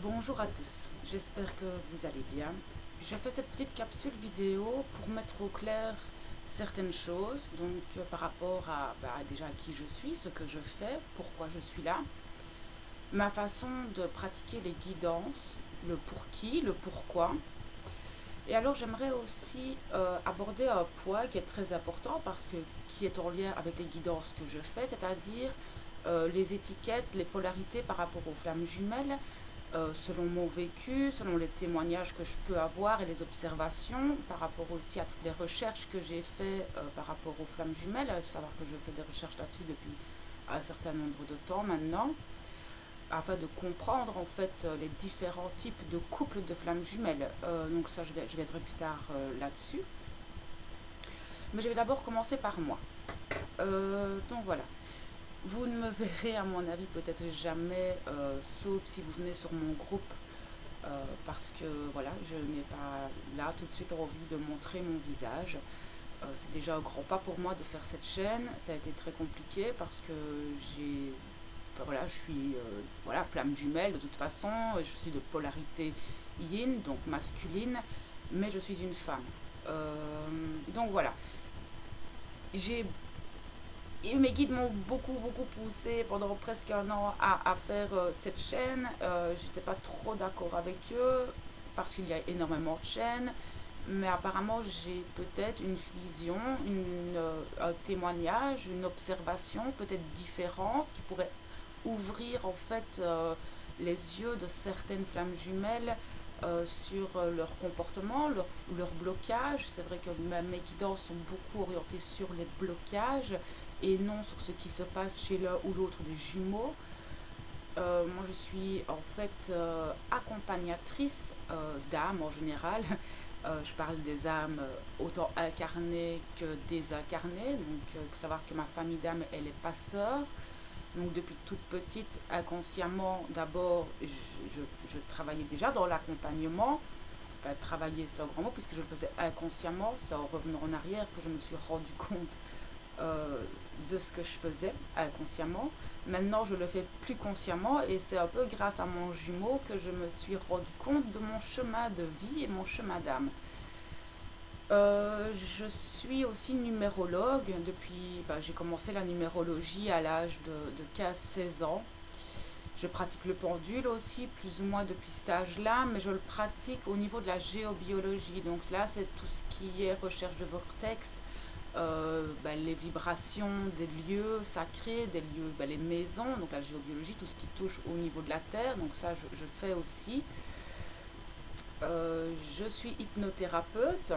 Bonjour à tous, j'espère que vous allez bien. Je fais cette petite capsule vidéo pour mettre au clair certaines choses, donc par rapport à déjà qui je suis, ce que je fais, pourquoi je suis là, ma façon de pratiquer les guidances, le pour qui, le pourquoi. Et alors j'aimerais aussi aborder un point qui est très important parce que qui est en lien avec les guidances que je fais, c'est-à-dire les étiquettes, les polarités par rapport aux flammes jumelles, selon mon vécu, selon les témoignages que je peux avoir et les observations, par rapport aussi à toutes les recherches que j'ai faites par rapport aux flammes jumelles, à savoir que je fais des recherches là-dessus depuis un certain nombre de temps maintenant, afin de comprendre en fait les différents types de couples de flammes jumelles. Donc ça, je viendrai plus tard là-dessus. Mais je vais d'abord commencer par moi. Donc voilà. Vous ne me verrez à mon avis peut-être jamais, sauf si vous venez sur mon groupe, parce que voilà, je n'ai pas là tout de suite envie de montrer mon visage. C'est déjà un grand pas pour moi de faire cette chaîne. Ça a été très compliqué parce que j'ai, enfin, voilà, je suis voilà, flamme jumelle de toute façon. Je suis de polarité yin, donc masculine, mais je suis une femme. Donc voilà, j'ai et mes guides m'ont beaucoup poussé pendant presque un an à faire cette chaîne. J'étais pas trop d'accord avec eux parce qu'il y a énormément de chaînes. Mais apparemment, j'ai peut-être une vision, un témoignage, une observation peut-être différente qui pourrait ouvrir en fait les yeux de certaines flammes jumelles sur leur comportement, leur blocage. C'est vrai que mes guidances sont beaucoup orientées sur les blocages et non sur ce qui se passe chez l'un ou l'autre des jumeaux. Moi, je suis en fait accompagnatrice d'âmes en général. Je parle des âmes autant incarnées que désincarnées. Donc, il faut savoir que ma famille d'âmes, elle est passeur. Donc, depuis toute petite, inconsciemment, d'abord, je travaillais déjà dans l'accompagnement. Enfin, travailler, c'est un grand mot, puisque je le faisais inconsciemment. C'est en revenant en arrière que je me suis rendu compte euh, de ce que je faisais inconsciemment. Maintenant, je le fais plus consciemment et c'est un peu grâce à mon jumeau que je me suis rendu compte de mon chemin de vie et mon chemin d'âme. Je suis aussi numérologue depuis, j'ai commencé la numérologie à l'âge de 15-16 ans. Je pratique le pendule aussi, plus ou moins depuis cet âge-là, mais je le pratique au niveau de la géobiologie. Donc là, c'est tout ce qui est recherche de vortex, les vibrations des lieux sacrés, des lieux, les maisons, donc la géobiologie, tout ce qui touche au niveau de la Terre, donc ça je fais aussi. Je suis hypnothérapeute,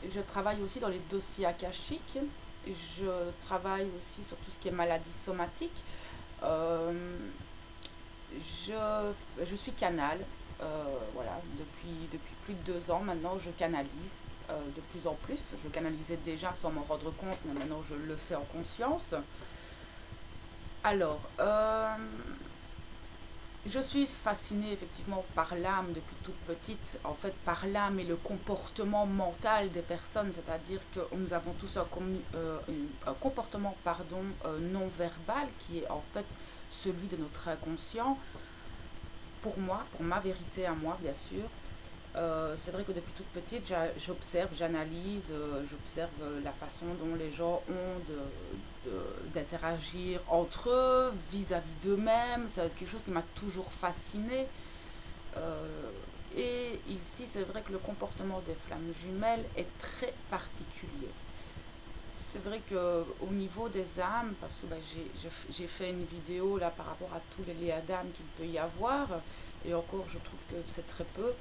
je travaille aussi dans les dossiers akashiques, je travaille aussi sur tout ce qui est maladie somatique. Euh, je suis canal, voilà, depuis plus de 2 ans maintenant, je canalise de plus en plus. Je canalisais déjà sans m'en rendre compte, mais maintenant je le fais en conscience. Alors, je suis fascinée effectivement par l'âme depuis toute petite, en fait par l'âme et le comportement mental des personnes, c'est-à-dire que nous avons tous un comportement non verbal qui est en fait celui de notre inconscient. Pour moi, pour ma vérité à moi bien sûr, c'est vrai que depuis toute petite, j'observe, j'analyse, j'observe la façon dont les gens ont d'interagir entre eux, vis-à-vis d'eux-mêmes. C'est quelque chose qui m'a toujours fascinée. Euh, et ici, c'est vrai que le comportement des flammes jumelles est très particulier. C'est vrai qu'au niveau des âmes, parce que j'ai fait une vidéo là par rapport à tous les léas d'âmes qu'il peut y avoir, et encore je trouve que c'est très peu.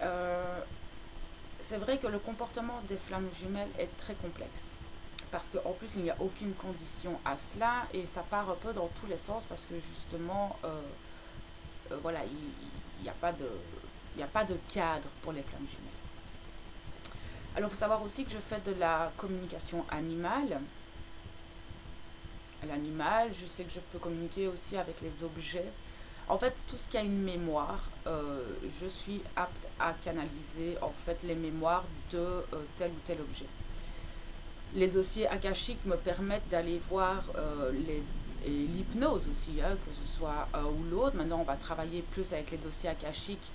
Euh, c'est vrai que le comportement des flammes jumelles est très complexe. Parce qu'en plus, il n'y a aucune condition à cela et ça part un peu dans tous les sens parce que justement, voilà, il n'y a pas de, il n'y a pas de cadre pour les flammes jumelles. Alors, il faut savoir aussi que je fais de la communication animale. L'animal, je sais que je peux communiquer aussi avec les objets. En fait, tout ce qui a une mémoire, je suis apte à canaliser en fait les mémoires de tel ou tel objet. Les dossiers akashiques me permettent d'aller voir et l'hypnose aussi, hein, que ce soit un ou l'autre. Maintenant, on va travailler plus avec les dossiers akashiques,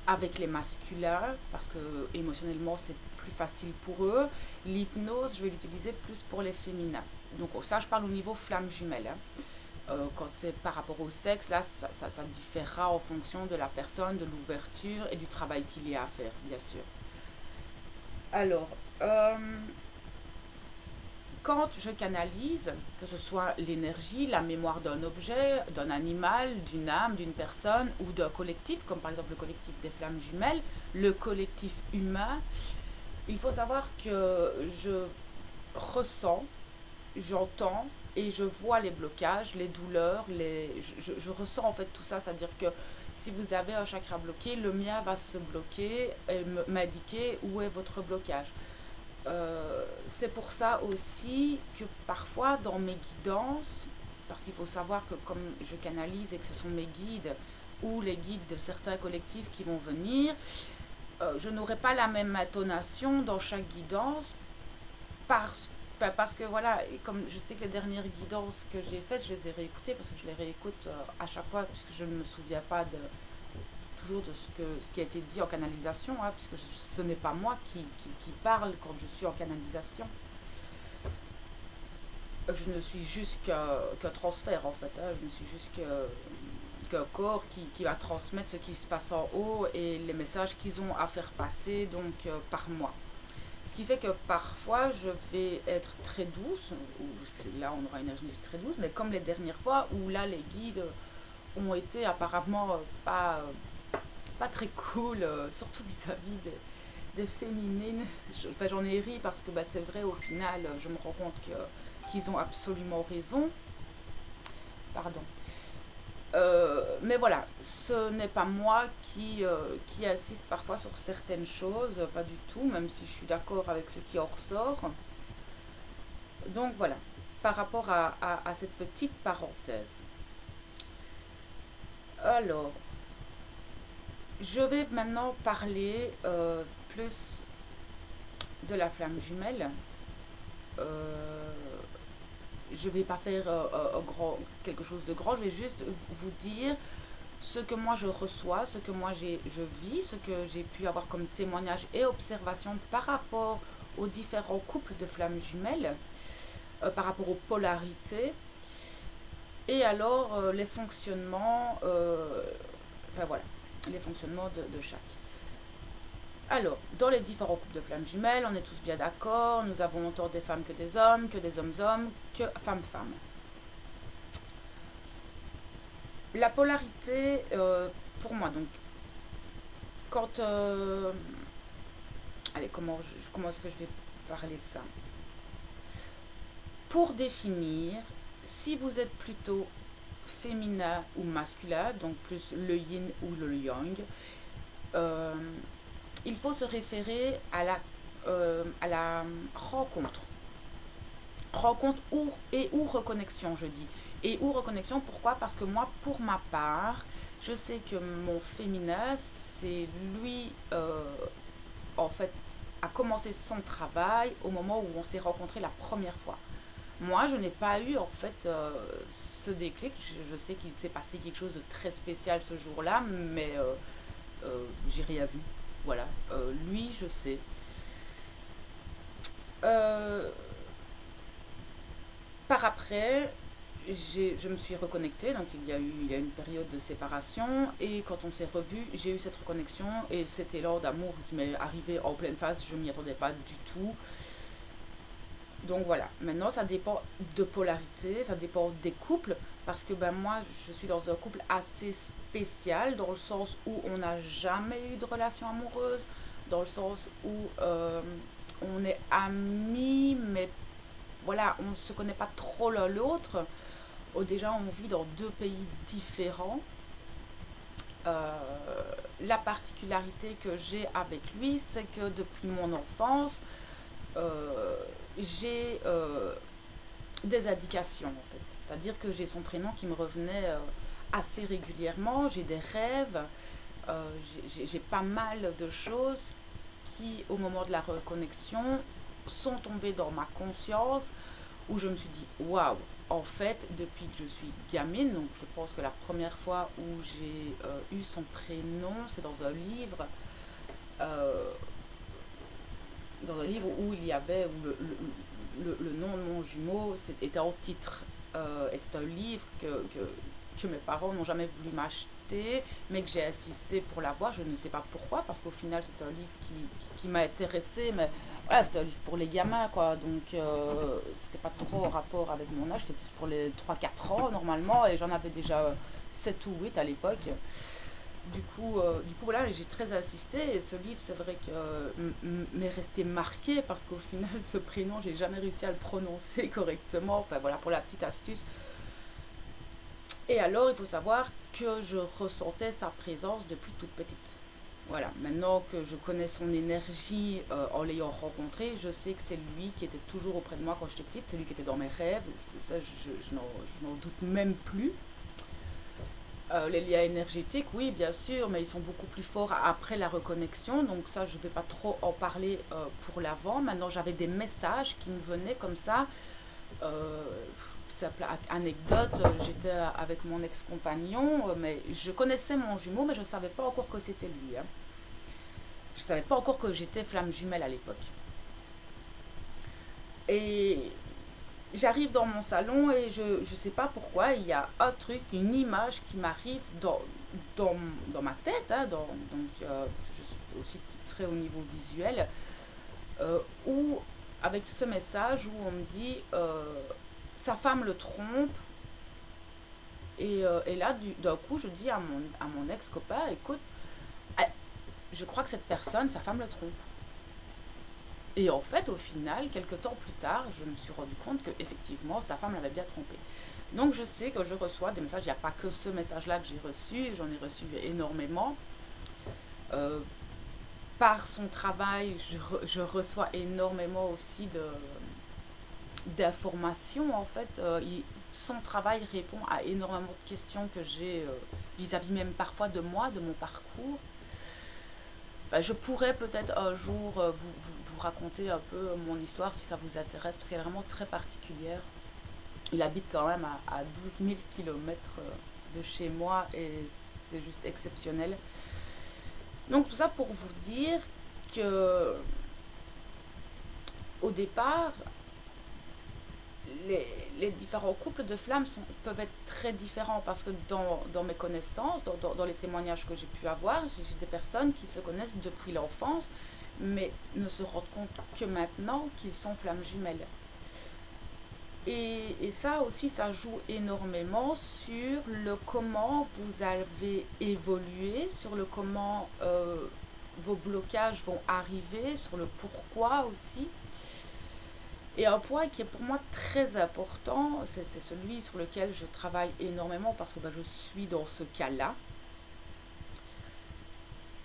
avec les masculins, parce que émotionnellement, c'est plus facile pour eux. L'hypnose, je vais l'utiliser plus pour les féminins. Donc ça, je parle au niveau flamme jumelle, hein. Quand c'est par rapport au sexe, là, ça différera en fonction de la personne, de l'ouverture et du travail qu'il y a à faire, bien sûr. Alors, quand je canalise, que ce soit l'énergie, la mémoire d'un objet, d'un animal, d'une âme, d'une personne ou d'un collectif, comme par exemple le collectif des flammes jumelles, le collectif humain, il faut savoir que je ressens, j'entends et je vois les blocages, les douleurs, je ressens en fait tout ça, c'est-à-dire que si vous avez un chakra bloqué, le mien va se bloquer et m'indiquer où est votre blocage. C'est pour ça aussi que parfois dans mes guidances, parce qu'il faut savoir que comme je canalise et que ce sont mes guides ou les guides de certains collectifs qui vont venir, je n'aurai pas la même intonation dans chaque guidance parce que voilà, comme je sais que les dernières guidances que j'ai faites, je les ai réécoutées parce que je les réécoute à chaque fois puisque je ne me souviens pas toujours de ce qui a été dit en canalisation, hein, puisque ce n'est pas moi qui parle quand je suis en canalisation. Je ne suis juste qu'un transfert en fait, hein, je ne suis juste qu'un corps qui va transmettre ce qui se passe en haut et les messages qu'ils ont à faire passer donc par moi. Ce qui fait que parfois je vais être très douce, ou là on aura une énergie très douce, mais comme les dernières fois où là les guides ont été apparemment pas très cool, surtout vis-à-vis des féminines. J'en ai ri parce que c'est vrai, au final, je me rends compte qu'ils ont absolument raison. Pardon. Mais voilà, ce n'est pas moi qui insiste parfois sur certaines choses, pas du tout, même si je suis d'accord avec ce qui en ressort. Donc voilà, par rapport à cette petite parenthèse. Alors, je vais maintenant parler plus de la flamme jumelle. Je ne vais pas faire quelque chose de grand, je vais juste vous dire ce que moi je reçois, ce que moi je vis, ce que j'ai pu avoir comme témoignage et observation par rapport aux différents couples de flammes jumelles, par rapport aux polarités, et alors les fonctionnements, enfin voilà, les fonctionnements de chaque. Alors, dans les différents couples de flammes jumelles, on est tous bien d'accord, nous avons autant des femmes que des hommes, que femmes-femmes. La polarité, pour moi, donc, quand... allez, comment est-ce que je vais parler de ça? Pour définir, si vous êtes plutôt féminin ou masculin, donc plus le yin ou le yang, il faut se référer à la rencontre. Rencontre ou reconnexion, je dis. Et ou reconnexion, pourquoi? Parce que moi, pour ma part, je sais que mon féminin, c'est lui, en fait, a commencé son travail au moment où on s'est rencontrés la première fois. Moi, je n'ai pas eu, en fait, ce déclic. Je sais qu'il s'est passé quelque chose de très spécial ce jour-là, mais j'ai rien vu. Voilà, lui, je sais. Par après, je me suis reconnectée, donc il y a une période de séparation, et quand on s'est revus, j'ai eu cette reconnexion, et cet élan d'amour qui m'est arrivé en pleine face, je m'y attendais pas du tout. Donc voilà, maintenant ça dépend de polarité, ça dépend des couples, parce que moi je suis dans un couple assez spécial, dans le sens où on n'a jamais eu de relation amoureuse, dans le sens où on est amis, mais voilà, on ne se connaît pas trop l'un l'autre. Déjà on vit dans deux pays différents. La particularité que j'ai avec lui, c'est que depuis mon enfance, j'ai des indications en fait. C'est-à-dire que j'ai son prénom qui me revenait assez régulièrement, j'ai des rêves, j'ai pas mal de choses qui, au moment de la reconnexion, sont tombées dans ma conscience où je me suis dit waouh, en fait, depuis que je suis gamine, donc je pense que la première fois où j'ai eu son prénom, c'est euh, dans un livre où il y avait où le nom de mon jumeau était en titre. Et c'est un livre que mes parents n'ont jamais voulu m'acheter, mais que j'ai insisté pour l'avoir. Je ne sais pas pourquoi, parce qu'au final, c'est un livre qui m'a intéressé, mais voilà, c'était un livre pour les gamins, quoi. Donc, c'était pas trop en rapport avec mon âge, c'était plus pour les 3 4 ans, normalement, et j'en avais déjà 7 ou 8 à l'époque. Du coup, voilà, j'ai très insisté et ce livre, c'est vrai que m'est resté marqué parce qu'au final, ce prénom, j'ai jamais réussi à le prononcer correctement. Enfin, voilà pour la petite astuce. Et alors, il faut savoir que je ressentais sa présence depuis toute petite. Voilà, maintenant que je connais son énergie en l'ayant rencontré, je sais que c'est lui qui était toujours auprès de moi quand j'étais petite, c'est lui qui était dans mes rêves, ça je n'en doute même plus. Les liens énergétiques, oui, bien sûr, mais ils sont beaucoup plus forts après la reconnexion. Donc ça, je ne vais pas trop en parler pour l'avant. Maintenant, j'avais des messages qui me venaient comme ça. Euh, Simple anecdote, j'étais avec mon ex-compagnon, mais je connaissais mon jumeau, mais je ne savais pas encore que c'était lui. Hein. Je ne savais pas encore que j'étais flamme jumelle à l'époque. Et j'arrive dans mon salon et je ne sais pas pourquoi, il y a un truc, une image qui m'arrive dans, dans ma tête, hein, parce que je suis aussi très au niveau visuel, où, avec ce message où on me dit sa femme le trompe, et là, d'un coup, je dis à mon ex-copain, écoute, je crois que cette personne, sa femme le trompe. Et en fait, au final, quelques temps plus tard, je me suis rendu compte que effectivement, sa femme l'avait bien trompé. Donc je sais que je reçois des messages, il n'y a pas que ce message-là que j'ai reçu, j'en ai reçu énormément. Euh, Par son travail, je reçois énormément aussi d'informations. En fait, son travail répond à énormément de questions que j'ai vis-à-vis même parfois de moi, de mon parcours. Ben, je pourrais peut-être un jour vous raconter un peu mon histoire si ça vous intéresse, parce qu'elle est vraiment très particulière. Il habite quand même à 12 000 kilomètres de chez moi et c'est juste exceptionnel. Donc tout ça pour vous dire que au départ, les différents couples de flammes peuvent être très différents parce que dans mes connaissances, dans les témoignages que j'ai pu avoir, j'ai des personnes qui se connaissent depuis l'enfance mais ne se rendent compte que maintenant qu'ils sont flammes jumelles. Et ça aussi, ça joue énormément sur le comment vous avez évolué, sur le comment vos blocages vont arriver, sur le pourquoi aussi. Et un point qui est pour moi très important, c'est celui sur lequel je travaille énormément parce que je suis dans ce cas-là.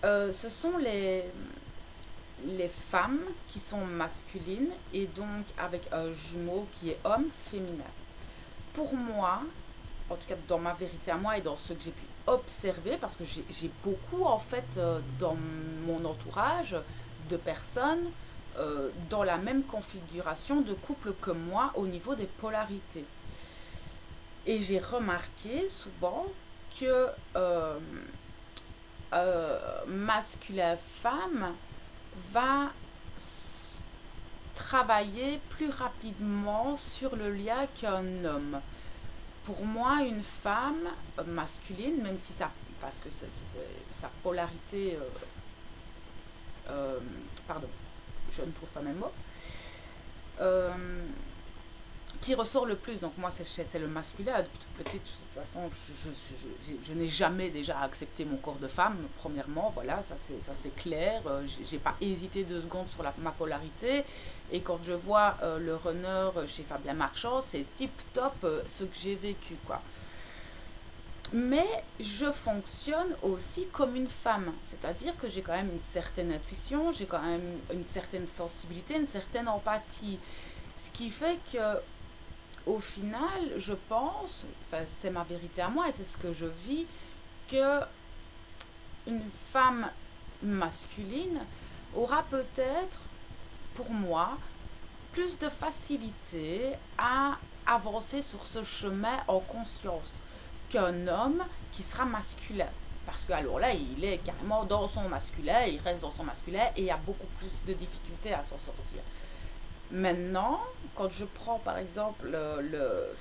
Ce sont les femmes qui sont masculines et donc avec un jumeau qui est homme féminin. Pour moi, en tout cas dans ma vérité à moi et dans ce que j'ai pu observer, parce que j'ai beaucoup en fait dans mon entourage de personnes dans la même configuration de couple que moi au niveau des polarités. Et j'ai remarqué souvent que masculin-femme va travailler plus rapidement sur le lien qu'un homme. Pour moi, une femme masculine, même si ça, parce que sa polarité, pardon, je ne trouve pas mes mots, euh, qui ressort le plus. Donc moi, c'est le masculin. Depuis toute petite, de toute façon, je n'ai jamais déjà accepté mon corps de femme, premièrement. Voilà, ça c'est clair. J'ai pas hésité 2 secondes sur ma polarité. Et quand je vois le runner chez Fabien Marchand, c'est tip top ce que j'ai vécu, quoi. Mais je fonctionne aussi comme une femme. C'est-à-dire que j'ai quand même une certaine intuition, j'ai quand même une certaine sensibilité, une certaine empathie. Ce qui fait que au final, je pense, enfin, c'est ma vérité à moi et c'est ce que je vis, que une femme masculine aura peut-être, pour moi, plus de facilité à avancer sur ce chemin en conscience qu'un homme qui sera masculin. Parce que alors là, il est carrément dans son masculin, il reste dans son masculin et il y a beaucoup plus de difficultés à s'en sortir. Maintenant, quand je prends par exemple le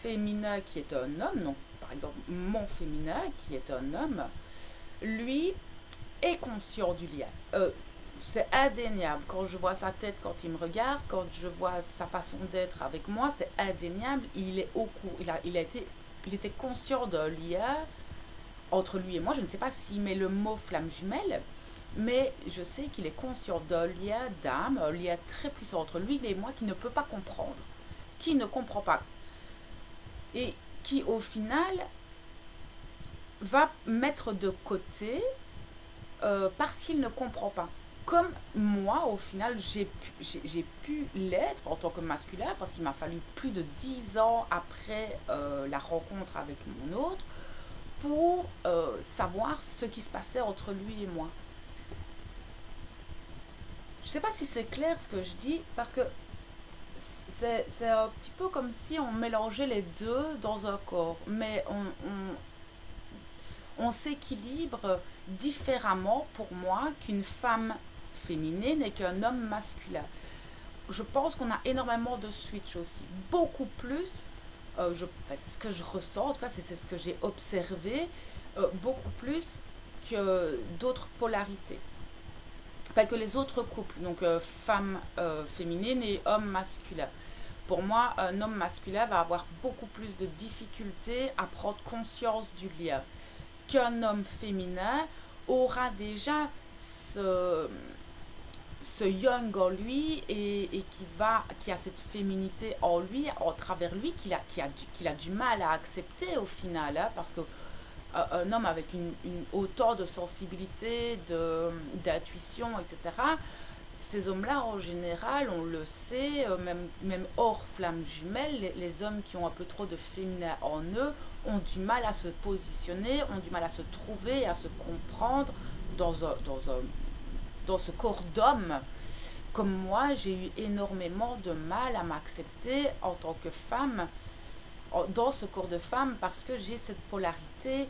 féminin qui est un homme, donc par exemple mon féminin qui est un homme, lui est conscient du lien. C'est indéniable. Quand je vois sa tête, quand il me regarde, quand je vois sa façon d'être avec moi, c'est indéniable. Il est au courant. Il était conscient d'un lien entre lui et moi. Je ne sais pas s'il met le mot flamme jumelle, mais je sais qu'il est conscient d'un lien d'âme, un lien très puissant entre lui et moi qui ne peut pas comprendre, qui ne comprend pas et qui au final va mettre de côté parce qu'il ne comprend pas. Comme moi, au final, j'ai pu l'être en tant que masculin parce qu'il m'a fallu plus de 10 ans après la rencontre avec mon autre pour savoir ce qui se passait entre lui et moi. Je ne sais pas si c'est clair ce que je dis parce que c'est un petit peu comme si on mélangeait les deux dans un corps, mais on s'équilibre différemment pour moi qu'une femme féminine et qu'un homme masculin. Je pense qu'on a énormément de switch aussi, beaucoup plus, c'est ce que je ressens, en tout cas c'est ce que j'ai observé, beaucoup plus que d'autres polarités, enfin que les autres couples, donc femmes féminines et hommes masculins. Pour moi, un homme masculin va avoir beaucoup plus de difficultés à prendre conscience du lien qu'un homme féminin aura déjà ce young en lui et qui a cette féminité en lui, en travers lui, qu'il a du mal à accepter au final, hein, parce que un homme avec une autant de sensibilité, d'intuition, etc., ces hommes-là, en général, on le sait, même hors flamme jumelle, les hommes qui ont un peu trop de féminin en eux ont du mal à se positionner, ont du mal à se trouver, à se comprendre dans ce corps d'homme. Comme moi, j'ai eu énormément de mal à m'accepter en tant que femme, dans ce corps de femme, parce que j'ai cette polarité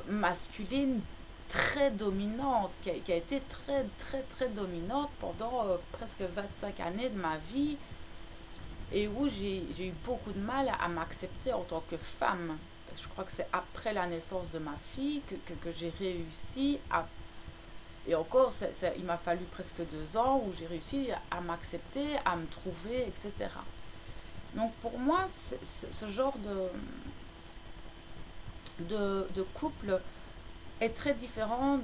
masculine très dominante, qui a été très, très, très dominante pendant presque 25 années de ma vie, et où j'ai eu beaucoup de mal à m'accepter en tant que femme. Je crois que c'est après la naissance de ma fille que j'ai réussi à... Et encore, il m'a fallu presque 2 ans où j'ai réussi à m'accepter, à me trouver, etc. Donc pour moi, ce genre de couple est très différent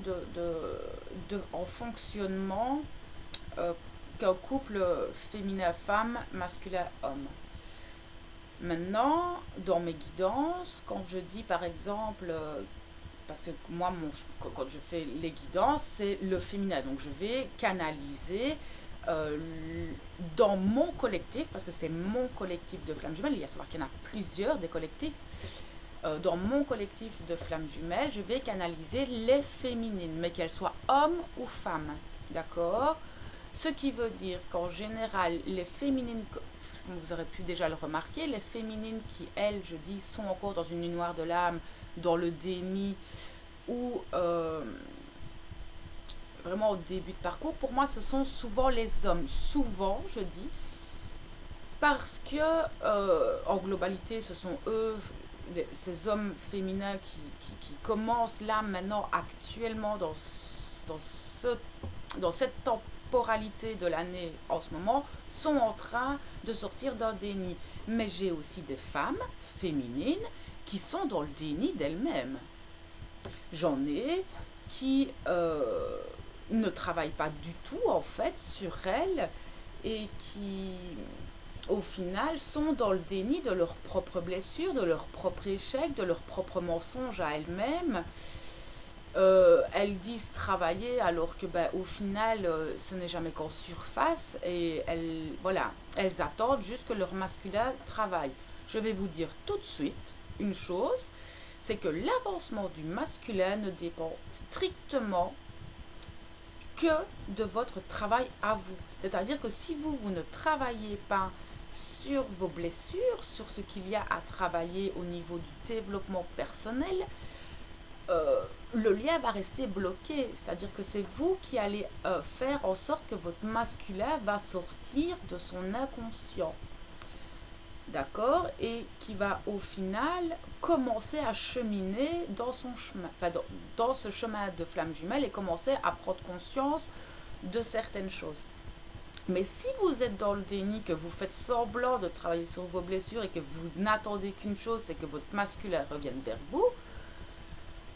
en fonctionnement qu'un couple féminin-femme, masculin-homme. Maintenant, dans mes guidances, quand je dis par exemple, parce que moi, quand je fais les guidances, c'est le féminin. Donc je vais canaliser dans mon collectif, parce que c'est mon collectif de flammes jumelles, il y a à savoir qu'il y en a plusieurs des collectifs. Dans mon collectif de flammes jumelles, je vais canaliser les féminines, mais qu'elles soient hommes ou femmes. D'accord? Ce qui veut dire qu'en général, les féminines, comme vous aurez pu déjà le remarquer, les féminines qui, elles, je dis, sont encore dans une nuit noire de l'âme, dans le déni ou vraiment au début de parcours, pour moi, ce sont souvent les hommes. Souvent, je dis, parce que en globalité, ce sont eux, ces hommes féminins qui commencent là, maintenant, actuellement, dans cette temporalité de l'année en ce moment, sont en train de sortir d'un déni. Mais j'ai aussi des femmes féminines qui sont dans le déni d'elles-mêmes. J'en ai qui ne travaillent pas du tout en fait sur elles et qui au final sont dans le déni de leurs propres blessures, de leurs propres échecs, de leurs propres mensonges à elles-mêmes. Elles disent travailler alors que au final ce n'est jamais qu'en surface et elles attendent juste que leur masculin travaille. Je vais vous dire tout de suite une chose, c'est que l'avancement du masculin ne dépend strictement que de votre travail à vous. C'est-à-dire que si vous ne travaillez pas sur vos blessures, sur ce qu'il y a à travailler au niveau du développement personnel, le lien va rester bloqué. C'est-à-dire que c'est vous qui allez faire en sorte que votre masculin va sortir de son inconscient. D'accord? Et qui va au final commencer à cheminer dans son chemin, enfin dans ce chemin de flamme jumelle et commencer à prendre conscience de certaines choses. Mais si vous êtes dans le déni, que vous faites semblant de travailler sur vos blessures et que vous n'attendez qu'une chose, c'est que votre masculin revienne vers vous,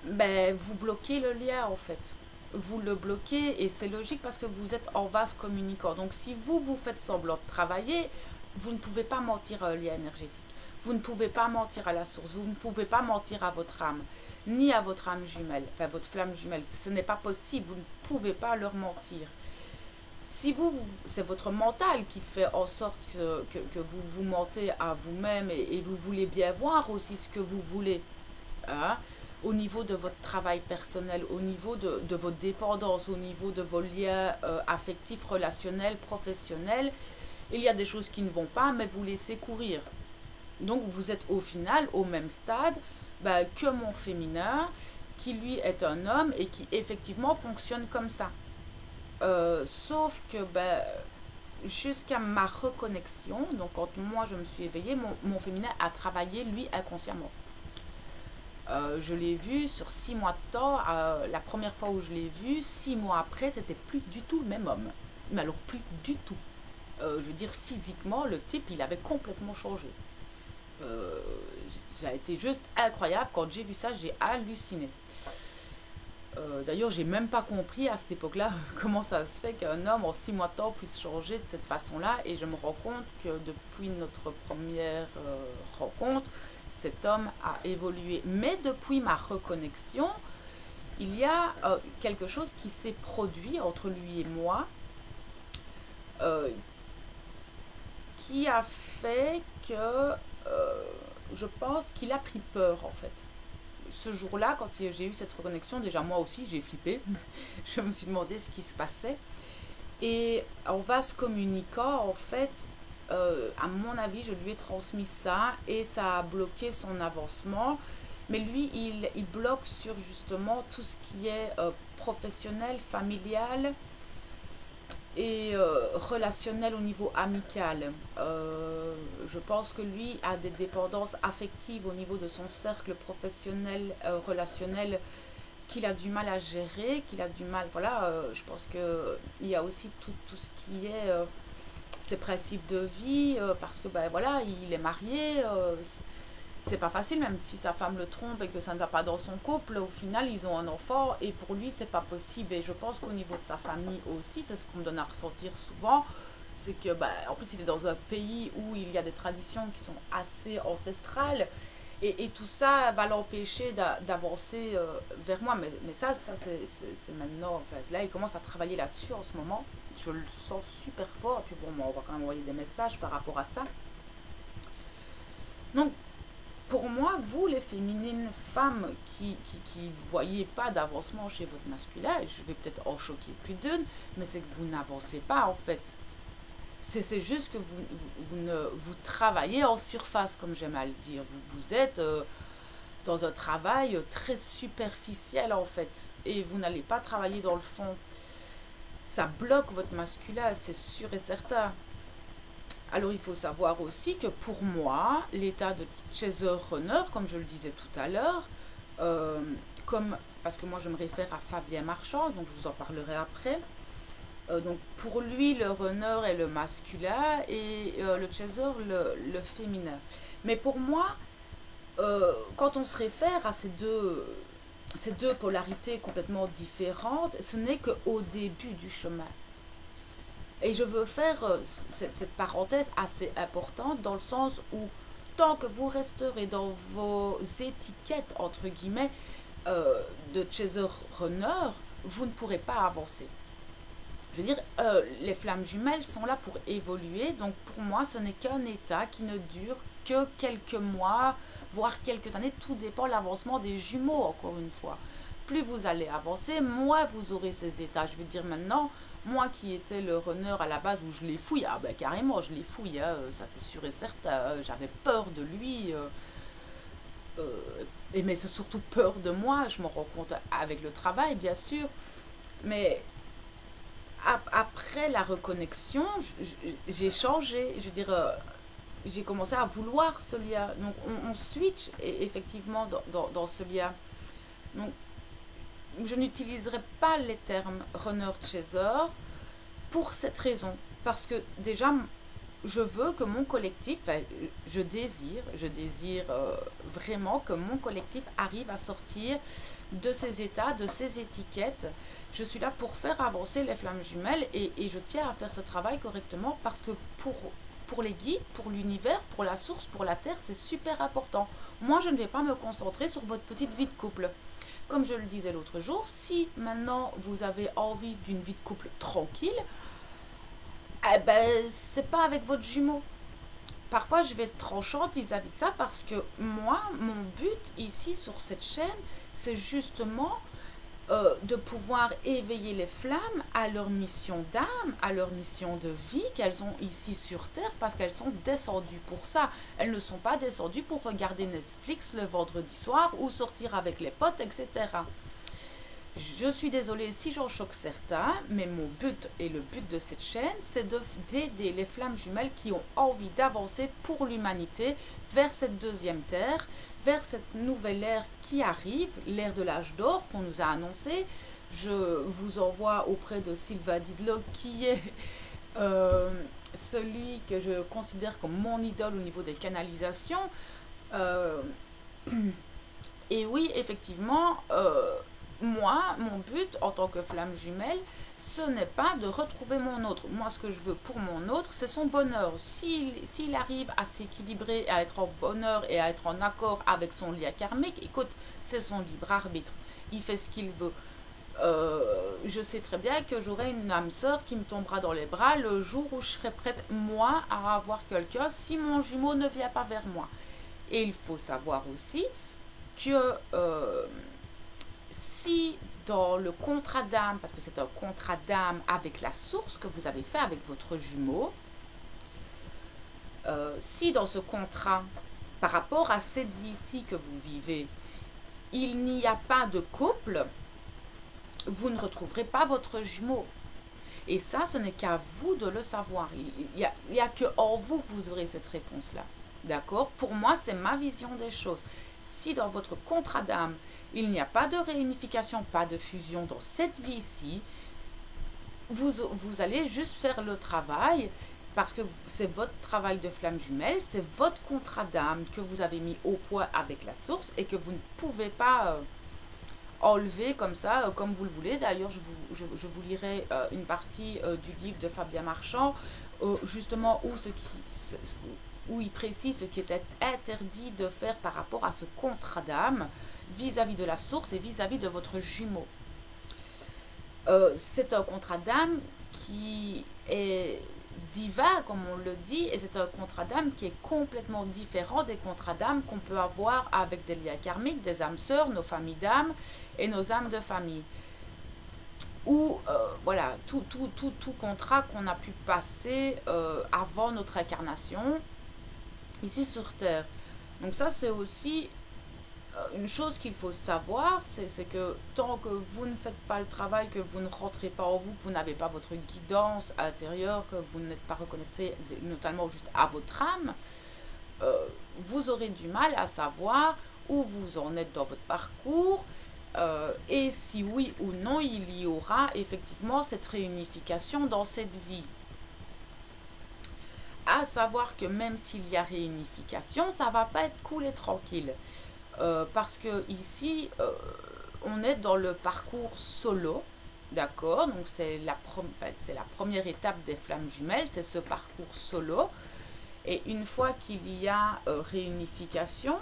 ben vous bloquez le lien en fait. Vous le bloquez et c'est logique parce que vous êtes en vase communicant. Donc si vous faites semblant de travailler, vous ne pouvez pas mentir à un lien énergétique. Vous ne pouvez pas mentir à la source. Vous ne pouvez pas mentir à votre âme, ni à votre âme jumelle, enfin votre flamme jumelle. Ce n'est pas possible. Vous ne pouvez pas leur mentir. Si c'est votre mental qui fait en sorte que vous vous mentez à vous-même et vous voulez bien voir aussi ce que vous voulez, hein, au niveau de votre travail personnel, au niveau de vos dépendances, au niveau de vos liens affectifs, relationnels, professionnels, il y a des choses qui ne vont pas, mais vous laissez courir. Donc vous êtes au final au même stade que mon féminin, qui lui est un homme et qui effectivement fonctionne comme ça. Sauf que jusqu'à ma reconnexion, donc quand moi je me suis éveillée, mon féminin a travaillé lui inconsciemment. Je l'ai vu sur 6 mois de temps. La première fois où je l'ai vu, 6 mois après, c'était plus du tout le même homme. Mais alors plus du tout. Je veux dire, physiquement, le type, il avait complètement changé. Ça a été juste incroyable. Quand j'ai vu ça, j'ai halluciné. D'ailleurs, j'ai même pas compris à cette époque-là comment ça se fait qu'un homme en 6 mois de temps puisse changer de cette façon-là. Et je me rends compte que depuis notre première rencontre, cet homme a évolué. Mais depuis ma reconnexion, il y a quelque chose qui s'est produit entre lui et moi, qui a fait que je pense qu'il a pris peur en fait. Ce jour-là, quand j'ai eu cette reconnexion, déjà moi aussi j'ai flippé. Je me suis demandé ce qui se passait. Et en vase communicant, en fait, à mon avis, je lui ai transmis ça et ça a bloqué son avancement. Mais lui, il bloque sur justement tout ce qui est professionnel, familial et relationnel au niveau amical. Je pense que lui a des dépendances affectives au niveau de son cercle professionnel, relationnel, qu'il a du mal à gérer, qu'il a du mal, voilà, je pense qu'il y a aussi tout ce qui est ses principes de vie, parce que voilà, il est marié, c'est pas facile, même si sa femme le trompe et que ça ne va pas dans son couple, au final ils ont un enfant et pour lui c'est pas possible. Et je pense qu'au niveau de sa famille aussi, c'est ce qu'on me donne à ressentir souvent, c'est que en plus il est dans un pays où il y a des traditions qui sont assez ancestrales et tout ça va l'empêcher d'avancer vers moi. Mais ça c'est maintenant, en fait. Là il commence à travailler là-dessus en ce moment, je le sens super fort. Et puis bon, on va quand même envoyer des messages par rapport à ça. Donc pour moi, vous les féminines femmes qui voyez pas d'avancement chez votre masculin, je vais peut-être en choquer plus d'une, mais c'est que vous n'avancez pas en fait. C'est juste que vous travaillez en surface, comme j'aime à le dire. Vous êtes dans un travail très superficiel en fait, et vous n'allez pas travailler dans le fond. Ça bloque votre masculin, c'est sûr et certain. Alors il faut savoir aussi que pour moi, l'état de chaser runner, comme je le disais tout à l'heure, parce que moi je me réfère à Fabien Marchand, donc je vous en parlerai après. Donc pour lui, le runner est le masculin et le chaser le féminin. Mais pour moi, quand on se réfère à ces deux polarités complètement différentes, ce n'est qu'au début du chemin. Et je veux faire cette parenthèse assez importante dans le sens où tant que vous resterez dans vos étiquettes, entre guillemets, de chaser runner, vous ne pourrez pas avancer. Je veux dire, les flammes jumelles sont là pour évoluer, donc pour moi, ce n'est qu'un état qui ne dure que quelques mois, voire quelques années. Tout dépend de l'avancement des jumeaux, encore une fois. plus vous allez avancer, moins vous aurez ces états. Je veux dire maintenant, moi qui étais le runner à la base où je les fouille, ah ben carrément je les fouille, hein, ça c'est sûr et certain, j'avais peur de lui, mais c'est surtout peur de moi, je m'en rends compte avec le travail bien sûr, mais après la reconnexion, j'ai changé, je veux dire, j'ai commencé à vouloir ce lien, donc on switch effectivement dans ce lien. Donc je n'utiliserai pas les termes runner-chaser pour cette raison. Parce que déjà, je veux que mon collectif, enfin, je désire vraiment que mon collectif arrive à sortir de ces états, de ces étiquettes. Je suis là pour faire avancer les flammes jumelles et je tiens à faire ce travail correctement parce que pour les guides, pour l'univers, pour la source, pour la terre, c'est super important. Moi, je ne vais pas me concentrer sur votre petite vie de couple. Comme je le disais l'autre jour, si maintenant vous avez envie d'une vie de couple tranquille, eh ben, c'est pas avec votre jumeau. Parfois, je vais être tranchante vis-à-vis de ça parce que moi, mon but ici sur cette chaîne, c'est justement de pouvoir éveiller les flammes à leur mission d'âme, à leur mission de vie qu'elles ont ici sur Terre parce qu'elles sont descendues pour ça. Elles ne sont pas descendues pour regarder Netflix le vendredi soir ou sortir avec les potes, etc. Je suis désolée si j'en choque certains, mais mon but et le but de cette chaîne, c'est d'aider les flammes jumelles qui ont envie d'avancer pour l'humanité vers cette deuxième terre, vers cette nouvelle ère qui arrive, l'ère de l'âge d'or qu'on nous a annoncé. Je vous envoie auprès de Sylvain Didlot qui est celui que je considère comme mon idole au niveau des canalisations. Euh, et oui, effectivement, moi, mon but en tant que flamme jumelle, ce n'est pas de retrouver mon autre. Moi, ce que je veux pour mon autre, c'est son bonheur. S'il arrive à s'équilibrer, à être en bonheur et à être en accord avec son lien karmique, écoute, c'est son libre arbitre. Il fait ce qu'il veut. Je sais très bien que j'aurai une âme sœur qui me tombera dans les bras le jour où je serai prête, moi, à avoir quelqu'un si mon jumeau ne vient pas vers moi. Et il faut savoir aussi que si dans le contrat d'âme, parce que c'est un contrat d'âme avec la source que vous avez fait avec votre jumeau, si dans ce contrat, par rapport à cette vie-ci que vous vivez, il n'y a pas de couple, vous ne retrouverez pas votre jumeau. Et ça, ce n'est qu'à vous de le savoir. Il n'y a que en vous que vous aurez cette réponse-là. D'accord? Pour moi, c'est ma vision des choses. Si dans votre contrat d'âme, il n'y a pas de réunification, pas de fusion dans cette vie-ci, vous allez juste faire le travail parce que c'est votre travail de flamme jumelle, c'est votre contrat d'âme que vous avez mis au point avec la source et que vous ne pouvez pas enlever comme ça, comme vous le voulez. D'ailleurs, je vous lirai une partie du livre de Fabien Marchand, justement où il précise ce qui était interdit de faire par rapport à ce contrat d'âme vis-à-vis de la source et vis-à-vis de votre jumeau. C'est un contrat d'âme qui est divin, comme on le dit, et c'est un contrat d'âme qui est complètement différent des contrats d'âme qu'on peut avoir avec des liens karmiques, des âmes sœurs, nos familles d'âmes et nos âmes de famille. Ou voilà, tout contrat qu'on a pu passer avant notre incarnation ici sur Terre. Donc ça, c'est aussi une chose qu'il faut savoir, c'est que tant que vous ne faites pas le travail, que vous ne rentrez pas en vous, que vous n'avez pas votre guidance intérieure, que vous n'êtes pas reconnecté notamment juste à votre âme, vous aurez du mal à savoir où vous en êtes dans votre parcours et si oui ou non il y aura effectivement cette réunification dans cette vie. À savoir que même s'il y a réunification, ça va pas être cool et tranquille. Parce que ici, on est dans le parcours solo, d'accord? Donc c'est la première étape des flammes jumelles, c'est ce parcours solo. Et une fois qu'il y a réunification,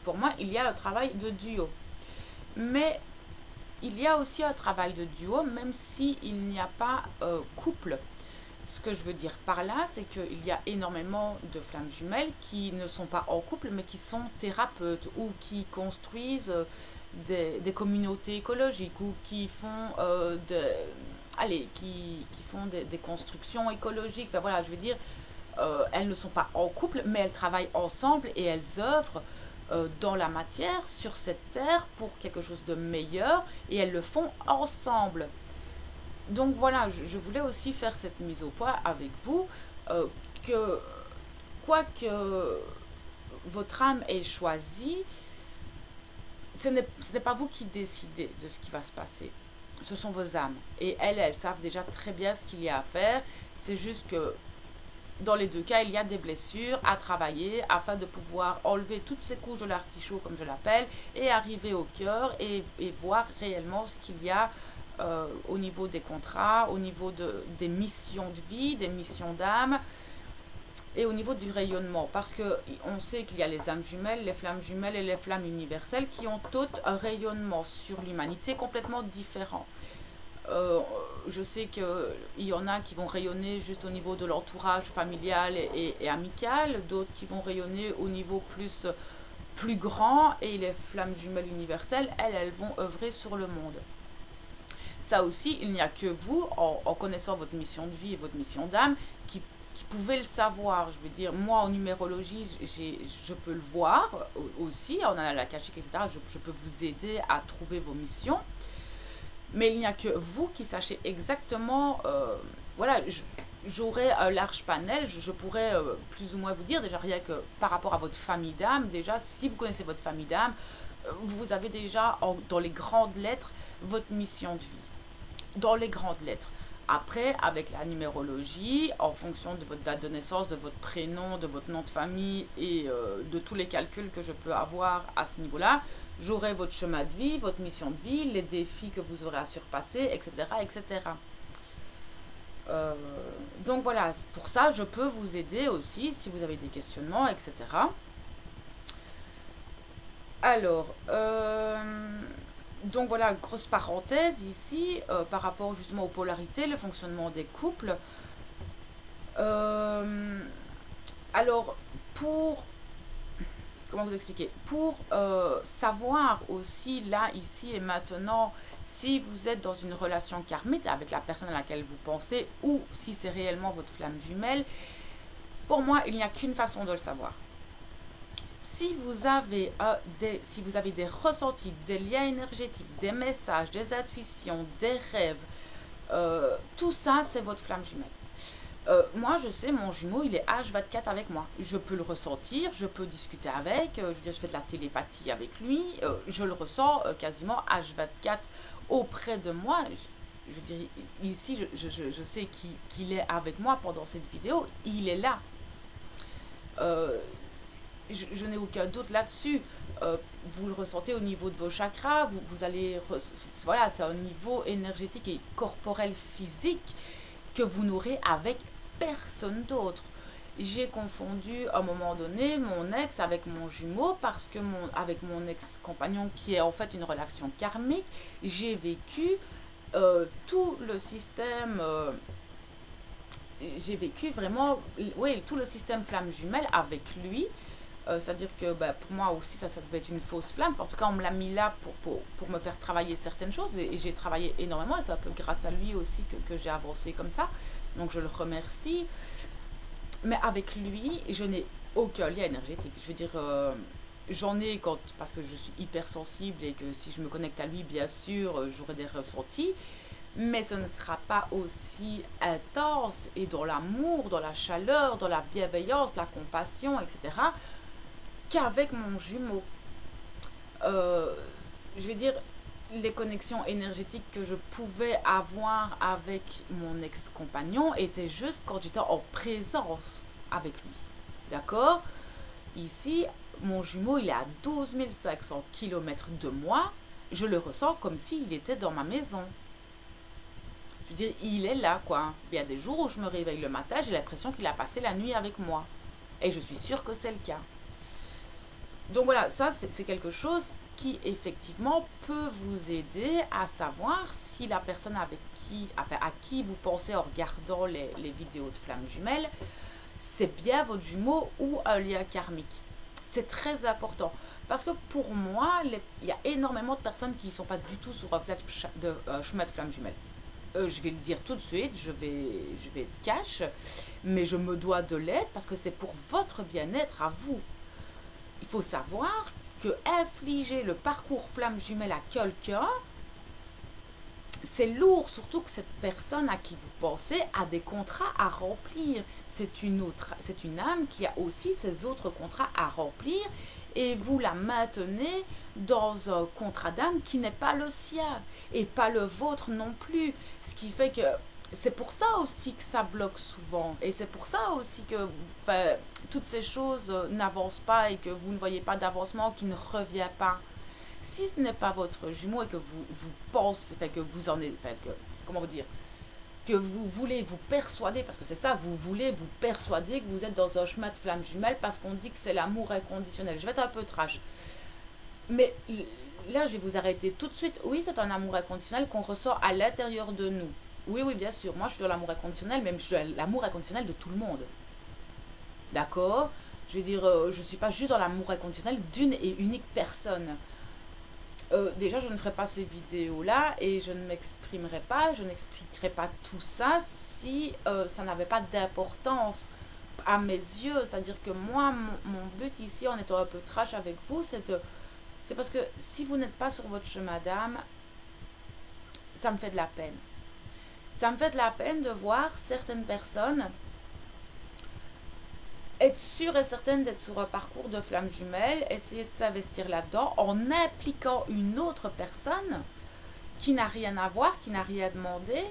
pour moi, il y a un travail de duo. Mais il y a aussi un travail de duo, même s'il n'y a pas couple. Ce que je veux dire par là, c'est qu'il y a énormément de flammes jumelles qui ne sont pas en couple, mais qui sont thérapeutes ou qui construisent des communautés écologiques ou qui font qui font des constructions écologiques. Enfin, voilà, je veux dire, elles ne sont pas en couple, mais elles travaillent ensemble et elles œuvrent dans la matière, sur cette terre, pour quelque chose de meilleur, et elles le font ensemble. Donc voilà, je voulais aussi faire cette mise au point avec vous, que quoi que votre âme ait choisi, ce n'est pas vous qui décidez de ce qui va se passer. Ce sont vos âmes. Et elles savent déjà très bien ce qu'il y a à faire. C'est juste que dans les deux cas, il y a des blessures à travailler afin de pouvoir enlever toutes ces couches de l'artichaut, comme je l'appelle, et arriver au cœur et voir réellement ce qu'il y a au niveau des contrats, au niveau des missions de vie, des missions d'âme, et au niveau du rayonnement. Parce qu'on sait qu'il y a les âmes jumelles, les flammes jumelles et les flammes universelles qui ont toutes un rayonnement sur l'humanité complètement différent. Je sais qu'il y en a qui vont rayonner juste au niveau de l'entourage familial et amical, d'autres qui vont rayonner au niveau plus grand, et les flammes jumelles universelles, elles vont œuvrer sur le monde. Ça aussi, il n'y a que vous, en connaissant votre mission de vie et votre mission d'âme, qui pouvez le savoir. Je veux dire, moi en numérologie, je peux le voir aussi, en analyse akashique, etc. Je peux vous aider à trouver vos missions. Mais il n'y a que vous qui sachez exactement, voilà, j'aurai un large panel, je pourrais plus ou moins vous dire, déjà rien que par rapport à votre famille d'âme, déjà, si vous connaissez votre famille d'âme, vous avez déjà, dans les grandes lettres, votre mission de vie. Dans les grandes lettres. Après, avec la numérologie, en fonction de votre date de naissance, de votre prénom, de votre nom de famille et de tous les calculs que je peux avoir à ce niveau-là, j'aurai votre chemin de vie, votre mission de vie, les défis que vous aurez à surpasser, etc. etc. Donc voilà, pour ça, je peux vous aider aussi si vous avez des questionnements, etc. Alors, donc voilà, grosse parenthèse ici, par rapport justement aux polarités, le fonctionnement des couples. Alors, comment vous expliquer, pour savoir aussi là, ici et maintenant, si vous êtes dans une relation karmique avec la personne à laquelle vous pensez, ou si c'est réellement votre flamme jumelle, pour moi, il n'y a qu'une façon de le savoir. Si vous avez des ressentis, des liens énergétiques, des messages, des intuitions, des rêves, tout ça, c'est votre flamme jumelle. Moi, je sais, mon jumeau, il est H24 avec moi. Je peux le ressentir, je peux discuter avec, je fais de la télépathie avec lui, je le ressens quasiment H24 auprès de moi. Je veux dire, ici, je sais qu'il est avec moi pendant cette vidéo, il est là. Je n'ai aucun doute là-dessus. Vous le ressentez au niveau de vos chakras, vous allez... Voilà, c'est un niveau énergétique et corporel physique que vous n'aurez avec personne d'autre. J'ai confondu à un moment donné mon ex avec mon jumeau parce que avec mon ex-compagnon qui est en fait une relation karmique, j'ai vécu tout le système... j'ai vécu vraiment tout le système flamme jumelle avec lui. C'est-à-dire que pour moi aussi ça devait être une fausse flamme. En tout cas on me l'a mis là pour me faire travailler certaines choses et j'ai travaillé énormément et c'est un peu grâce à lui aussi que j'ai avancé comme ça. Donc je le remercie. Mais avec lui je n'ai aucun lien énergétique. Je veux dire j'en ai parce que je suis hypersensible et que si je me connecte à lui bien sûr j'aurai des ressentis. Mais ce ne sera pas aussi intense et dans l'amour, dans la chaleur, dans la bienveillance, la compassion, etc. qu'avec mon jumeau. Je vais dire, les connexions énergétiques que je pouvais avoir avec mon ex-compagnon étaient juste quand j'étais en présence avec lui. D'accord? Ici, mon jumeau, il est à 12 500 km de moi. Je le ressens comme s'il était dans ma maison. Je veux dire, il est là, quoi. Il y a des jours où je me réveille le matin, j'ai l'impression qu'il a passé la nuit avec moi. Et je suis sûre que c'est le cas. Donc voilà, ça c'est quelque chose qui effectivement peut vous aider à savoir si la personne à qui vous pensez en regardant les vidéos de flammes jumelles, c'est bien votre jumeau ou un lien karmique. C'est très important Parce que pour moi, il y a énormément de personnes qui ne sont pas du tout sur un chemin de flamme jumelle. Je vais le dire tout de suite, je vais être cash, mais je me dois de l'être parce que c'est pour votre bien-être à vous. Il faut savoir que infliger le parcours flamme jumelle à quelqu'un, c'est lourd, surtout que cette personne à qui vous pensez a des contrats à remplir. C'est une âme qui a aussi ses autres contrats à remplir et vous la maintenez dans un contrat d'âme qui n'est pas le sien et pas le vôtre non plus. Ce qui fait que c'est pour ça aussi que ça bloque souvent et c'est pour ça aussi que enfin, toutes ces choses n'avancent pas et que vous ne voyez pas d'avancement qui ne revient pas. Si ce n'est pas votre jumeau et que vous pensez, enfin, que vous en êtes, enfin, que, comment vous dire, que vous voulez vous persuader, parce que c'est ça, vous voulez vous persuader que vous êtes dans un chemin de flamme jumelle parce qu'on dit que c'est l'amour inconditionnel. Je vais être un peu trash. Mais là, je vais vous arrêter tout de suite. Oui, c'est un amour inconditionnel qu'on ressort à l'intérieur de nous. Oui, oui, bien sûr. Moi, je suis dans l'amour inconditionnel, même je suis dans l'amour inconditionnel de tout le monde. D'accord? Je veux dire, je ne suis pas juste dans l'amour inconditionnel d'une et unique personne. Déjà, je ne ferai pas ces vidéos-là et je ne m'exprimerai pas, je n'expliquerai pas tout ça si ça n'avait pas d'importance à mes yeux. C'est-à-dire que moi, mon but ici, en étant un peu trash avec vous, c'est parce que si vous n'êtes pas sur votre chemin d'âme, ça me fait de la peine. Ça me fait de la peine de voir certaines personnes être sûre et certaine d'être sur un parcours de flamme jumelle, essayer de s'investir là-dedans en impliquant une autre personne qui n'a rien à voir, qui n'a rien demandé,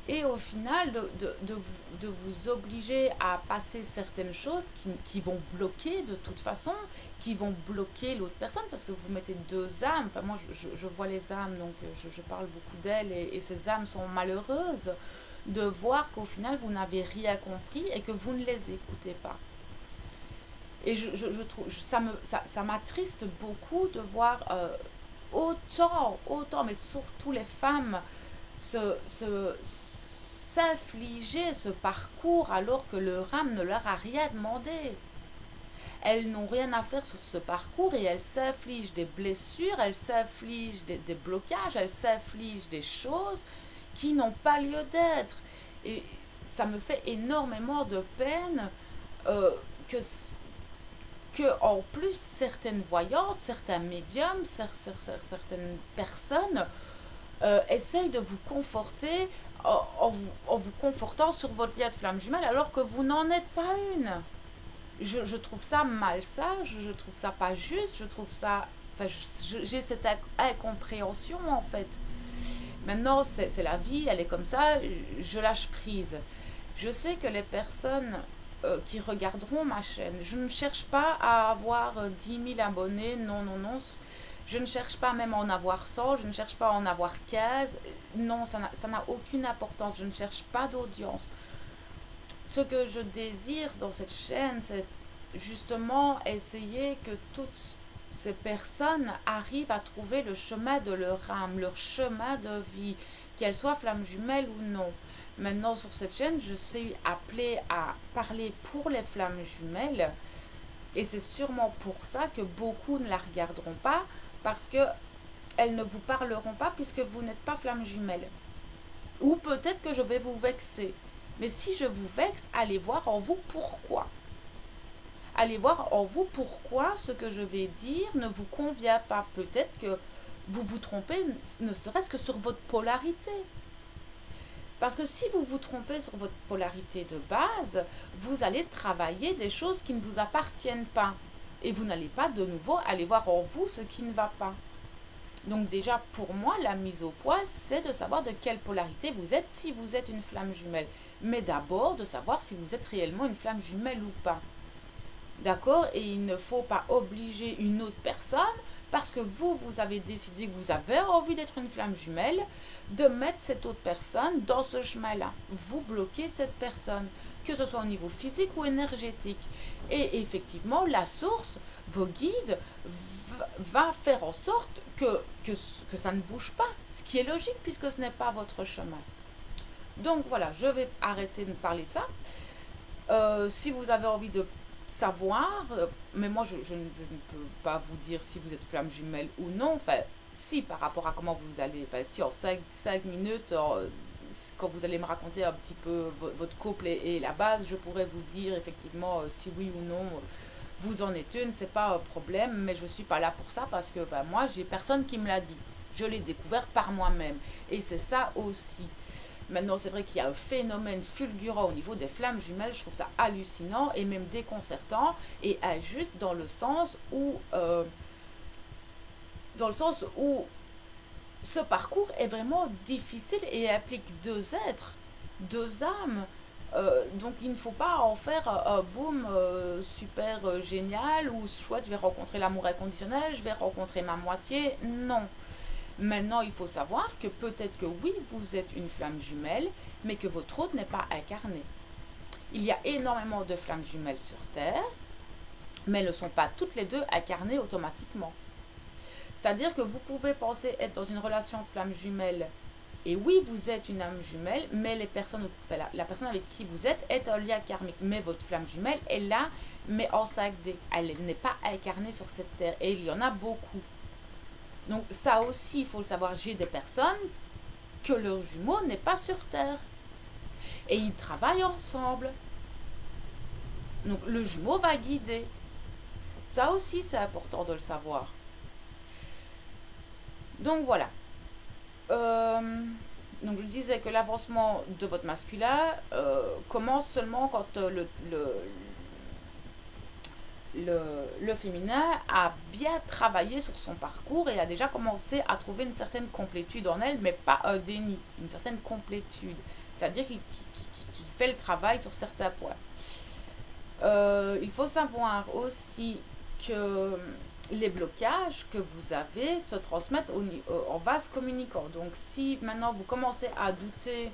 et au final de vous obliger à passer certaines choses qui vont bloquer de toute façon, qui vont bloquer l'autre personne, parce que vous mettez deux âmes, enfin moi je vois les âmes, donc je parle beaucoup d'elles, et ces âmes sont malheureuses de voir qu'au final vous n'avez rien compris et que vous ne les écoutez pas. Et je trouve, ça m'attriste beaucoup de voir autant, mais surtout les femmes, s'infliger ce parcours alors que leur âme ne leur a rien demandé. Elles n'ont rien à faire sur ce parcours et elles s'infligent des blessures, elles s'infligent des blocages, elles s'infligent des choses qui n'ont pas lieu d'être. Et ça me fait énormément de peine que en plus certaines voyantes, certains médiums, certaines personnes essayent de vous conforter en vous confortant sur votre lien de flamme jumelle alors que vous n'en êtes pas une. Je trouve ça malsage, je trouve ça pas juste, je trouve ça... Enfin, j'ai cette incompréhension en fait. Maintenant, c'est la vie, elle est comme ça, je lâche prise. Je sais que les personnes qui regarderont ma chaîne, je ne cherche pas à avoir 10 000 abonnés, non, non, non. Je ne cherche pas même à en avoir 100, je ne cherche pas à en avoir 15. Non, ça n'a aucune importance, je ne cherche pas d'audience. Ce que je désire dans cette chaîne, c'est justement essayer que toutes ces personnes arrivent à trouver le chemin de leur âme, leur chemin de vie, qu'elles soient flammes jumelles ou non. Maintenant, sur cette chaîne, je suis appelée à parler pour les flammes jumelles et c'est sûrement pour ça que beaucoup ne la regarderont pas parce que elles ne vous parleront pas puisque vous n'êtes pas flammes jumelles. Ou peut-être que je vais vous vexer. Mais si je vous vexe, allez voir en vous pourquoi. Allez voir en vous pourquoi ce que je vais dire ne vous convient pas. Peut-être que vous vous trompez, ne serait-ce que sur votre polarité. Parce que si vous vous trompez sur votre polarité de base, vous allez travailler des choses qui ne vous appartiennent pas. Et vous n'allez pas de nouveau aller voir en vous ce qui ne va pas. Donc déjà, pour moi, la mise au point, c'est de savoir de quelle polarité vous êtes si vous êtes une flamme jumelle. Mais d'abord, de savoir si vous êtes réellement une flamme jumelle ou pas. D'accord? Et il ne faut pas obliger une autre personne, parce que vous avez décidé que vous avez envie d'être une flamme jumelle, de mettre cette autre personne dans ce chemin-là. Vous bloquez cette personne, que ce soit au niveau physique ou énergétique. Et effectivement, la source, vos guides, va faire en sorte que ça ne bouge pas, ce qui est logique puisque ce n'est pas votre chemin. Donc voilà, je vais arrêter de parler de ça. Si vous avez envie de savoir, mais moi je ne peux pas vous dire si vous êtes flamme jumelle ou non, enfin si par rapport à comment vous allez, enfin si en 5 minutes, quand vous allez me raconter un petit peu votre couple et la base, je pourrais vous dire effectivement si oui ou non vous en êtes une, c'est pas un problème, mais je suis pas là pour ça parce que ben, moi j'ai personne qui me l'a dit, je l'ai découvert par moi-même et c'est ça aussi. Maintenant, c'est vrai qu'il y a un phénomène fulgurant au niveau des flammes jumelles. Je trouve ça hallucinant et même déconcertant et injuste dans le sens où ce parcours est vraiment difficile et implique deux êtres, deux âmes. Donc il ne faut pas en faire un boom super génial où chouette, je vais rencontrer l'amour inconditionnel, je vais rencontrer ma moitié. Non. Maintenant, il faut savoir que peut-être que oui, vous êtes une flamme jumelle, mais que votre hôte n'est pas incarné. Il y a énormément de flammes jumelles sur Terre, mais elles ne sont pas toutes les deux incarnées automatiquement. C'est-à-dire que vous pouvez penser être dans une relation de flamme jumelle, et oui, vous êtes une âme jumelle, mais la personne avec qui vous êtes est un lien karmique. Mais votre flamme jumelle est là, mais en 5D. Elle n'est pas incarnée sur cette Terre, et il y en a beaucoup. Donc ça aussi, il faut le savoir, j'ai des personnes que leur jumeau n'est pas sur Terre. Et ils travaillent ensemble. Donc le jumeau va guider. Ça aussi, c'est important de le savoir. Donc voilà. Donc je disais que l'avancement de votre masculin commence seulement quand le féminin a bien travaillé sur son parcours et a déjà commencé à trouver une certaine complétude en elle, mais pas un déni, une certaine complétude. C'est-à-dire qu'il fait le travail sur certains points. Il faut savoir aussi que les blocages que vous avez se transmettent en vase communicant. Donc si maintenant vous commencez à douter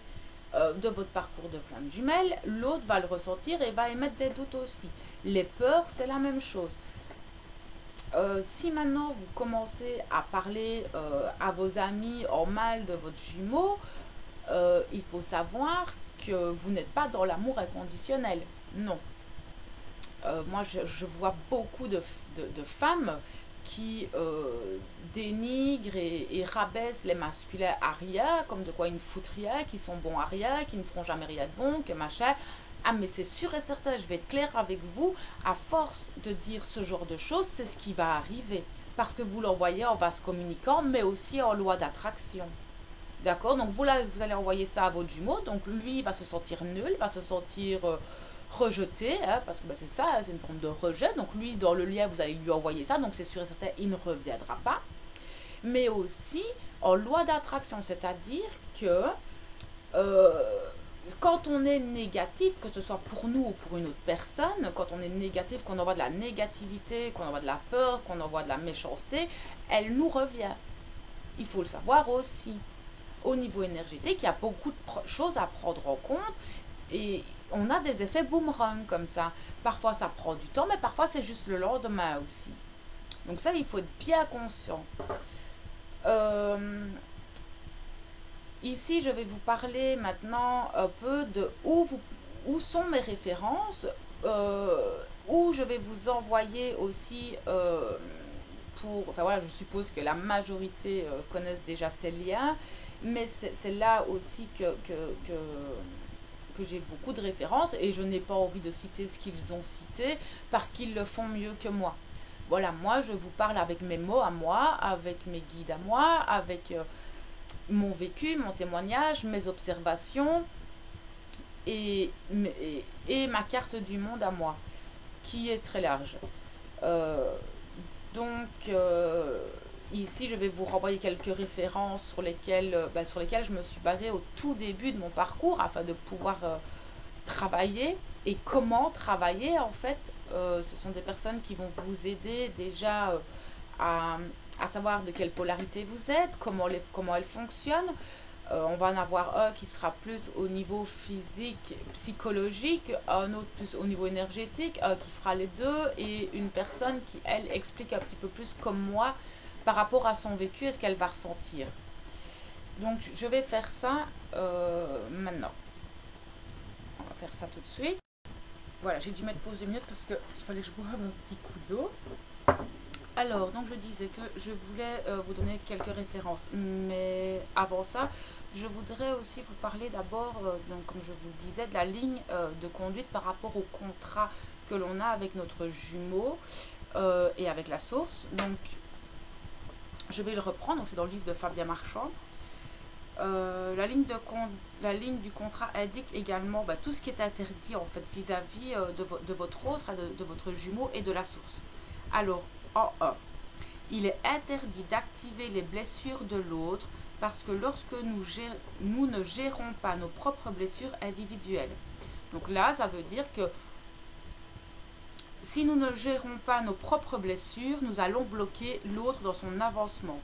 de votre parcours de flamme jumelle, l'autre va le ressentir et va émettre des doutes aussi. Les peurs, c'est la même chose. Si maintenant vous commencez à parler à vos amis en mal de votre jumeau, il faut savoir que vous n'êtes pas dans l'amour inconditionnel. Non. Moi, je vois beaucoup de femmes qui dénigrent et rabaissent les masculins à rien, comme de quoi ils ne foutent rien, qui sont bons à rien, qui ne feront jamais rien de bon, que machin. Ah, mais c'est sûr et certain, je vais être claire avec vous, à force de dire ce genre de choses, c'est ce qui va arriver. Parce que vous l'envoyez en vase communicant, mais aussi en loi d'attraction. D'accord? Donc vous, là, vous allez envoyer ça à votre jumeau, donc lui il va se sentir nul, va se sentir rejeté, hein, parce que c'est ça, c'est une forme de rejet. Donc lui, dans le lien, vous allez lui envoyer ça, donc c'est sûr et certain, il ne reviendra pas. Mais aussi en loi d'attraction, c'est-à-dire que quand on est négatif, que ce soit pour nous ou pour une autre personne, quand on est négatif, qu'on envoie de la négativité, qu'on envoie de la peur, qu'on envoie de la méchanceté, elle nous revient. Il faut le savoir aussi. Au niveau énergétique, il y a beaucoup de choses à prendre en compte et on a des effets boomerang comme ça. Parfois ça prend du temps, mais parfois c'est juste le lendemain aussi. Donc ça, il faut être bien conscient. Ici, je vais vous parler maintenant un peu de où sont mes références, où je vais vous envoyer aussi enfin voilà, je suppose que la majorité connaissent déjà ces liens, mais c'est là aussi que j'ai beaucoup de références et je n'ai pas envie de citer ce qu'ils ont cité parce qu'ils le font mieux que moi. Voilà, moi je vous parle avec mes mots à moi, avec mes guides à moi, avec mon vécu, mon témoignage, mes observations et ma carte du monde à moi, qui est très large. Euh, donc, ici, je vais vous renvoyer quelques références sur lesquelles je me suis basée au tout début de mon parcours afin de pouvoir travailler et comment travailler en fait. Ce sont des personnes qui vont vous aider déjà à savoir de quelle polarité vous êtes, comment elles fonctionnent. On va en avoir un qui sera plus au niveau physique, psychologique, un autre plus au niveau énergétique, un qui fera les deux, et une personne qui, elle, explique un petit peu plus comme moi par rapport à son vécu et ce qu'elle va ressentir. Donc, je vais faire ça maintenant. On va faire ça tout de suite. Voilà, j'ai dû mettre pause 2 minutes parce qu'il fallait que je boive un petit coup d'eau. Alors, donc je disais que je voulais vous donner quelques références, mais avant ça, je voudrais aussi vous parler d'abord, donc comme je vous le disais, de la ligne de conduite par rapport au contrat que l'on a avec notre jumeau et avec la source. Donc, je vais le reprendre, donc c'est dans le livre de Fabien Marchand. La ligne du contrat indique également tout ce qui est interdit en fait vis-à-vis de votre autre, de votre jumeau et de la source. Alors, en 1, il est interdit d'activer les blessures de l'autre parce que lorsque nous ne gérons pas nos propres blessures individuelles. Donc là, ça veut dire que si nous ne gérons pas nos propres blessures, nous allons bloquer l'autre dans son avancement.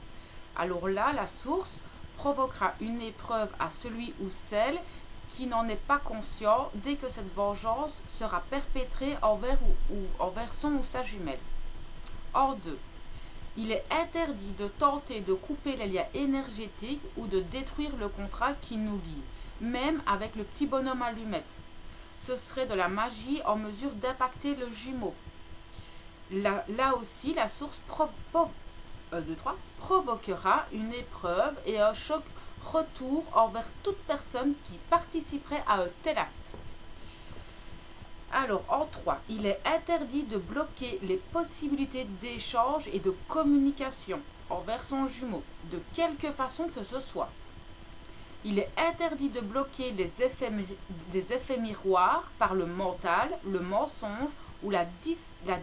Alors là, la source provoquera une épreuve à celui ou celle qui n'en est pas conscient dès que cette vengeance sera perpétrée envers son ou sa jumelle. En 2, il est interdit de tenter de couper les liens énergétiques ou de détruire le contrat qui nous lie, même avec le petit bonhomme allumette. Ce serait de la magie en mesure d'impacter le jumeau. Là aussi, la source provoquera une épreuve et un choc retour envers toute personne qui participerait à un tel acte. Alors, en 3, il est interdit de bloquer les possibilités d'échange et de communication envers son jumeau, de quelque façon que ce soit. Il est interdit de bloquer les effets miroirs par le mental, le mensonge ou la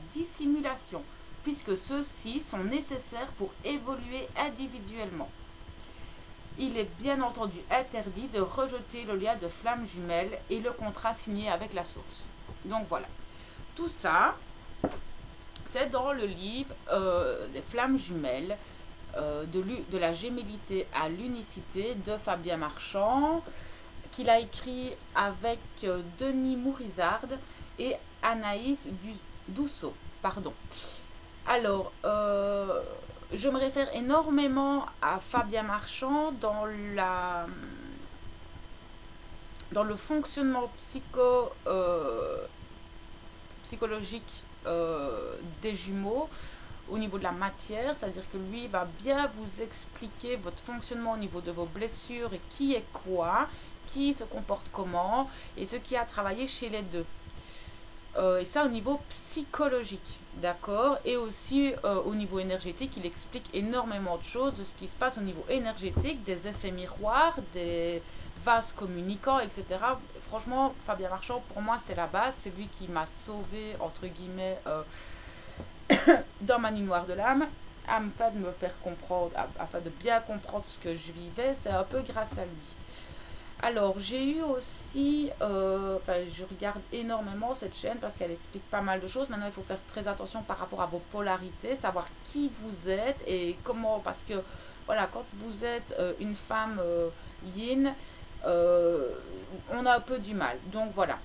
dissimulation, puisque ceux-ci sont nécessaires pour évoluer individuellement. Il est bien entendu interdit de rejeter le lien de flamme jumelle et le contrat signé avec la source. Donc voilà, tout ça, c'est dans le livre des flammes jumelles, de la gémellité à l'unicité de Fabien Marchand, qu'il a écrit avec Denis Mourizard et Anaïs Dousseau. Pardon. Alors, je me réfère énormément à Fabien Marchand dans le fonctionnement psychologique des jumeaux au niveau de la matière, c'est-à-dire que lui va bien vous expliquer votre fonctionnement au niveau de vos blessures et qui est quoi, qui se comporte comment et ce qui a travaillé chez les deux. Et ça au niveau psychologique, d'accord. Et aussi au niveau énergétique, il explique énormément de choses de ce qui se passe au niveau énergétique, des effets miroirs, des vases communicants, etc. Franchement, Fabien Marchand, pour moi, c'est la base. C'est lui qui m'a sauvé, entre guillemets, dans ma nuit noire de l'âme, afin de me faire comprendre, afin de bien comprendre ce que je vivais. C'est un peu grâce à lui. Alors, j'ai eu aussi, je regarde énormément cette chaîne parce qu'elle explique pas mal de choses. Maintenant, il faut faire très attention par rapport à vos polarités, savoir qui vous êtes et comment, parce que, voilà, quand vous êtes une femme yin, on a un peu du mal. Donc, voilà.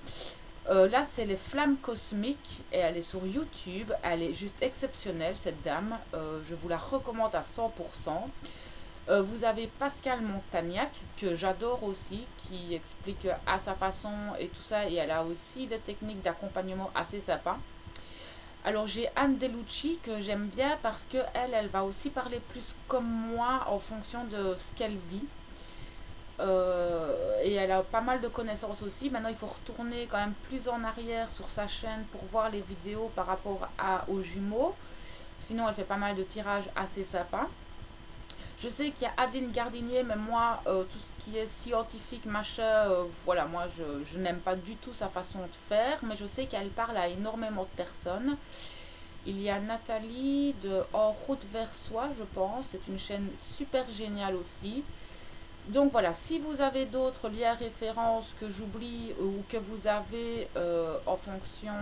Là, c'est les flammes cosmiques et elle est sur YouTube. Elle est juste exceptionnelle, cette dame. Je vous la recommande à 100%. Vous avez Pascal Montagnac, que j'adore aussi, qui explique à sa façon et tout ça. Et elle a aussi des techniques d'accompagnement assez sympas. Alors j'ai Anne Delucci, que j'aime bien parce qu'elle va aussi parler plus comme moi en fonction de ce qu'elle vit. Et elle a pas mal de connaissances aussi. Maintenant, il faut retourner quand même plus en arrière sur sa chaîne pour voir les vidéos par rapport aux jumeaux. Sinon, elle fait pas mal de tirages assez sympas. Je sais qu'il y a Adeline Gardinier, mais moi, tout ce qui est scientifique, machin, voilà, moi, je n'aime pas du tout sa façon de faire, mais je sais qu'elle parle à énormément de personnes. Il y a Nathalie de En route vers soi, je pense. C'est une chaîne super géniale aussi. Donc voilà, si vous avez d'autres liens références que j'oublie ou que vous avez en fonction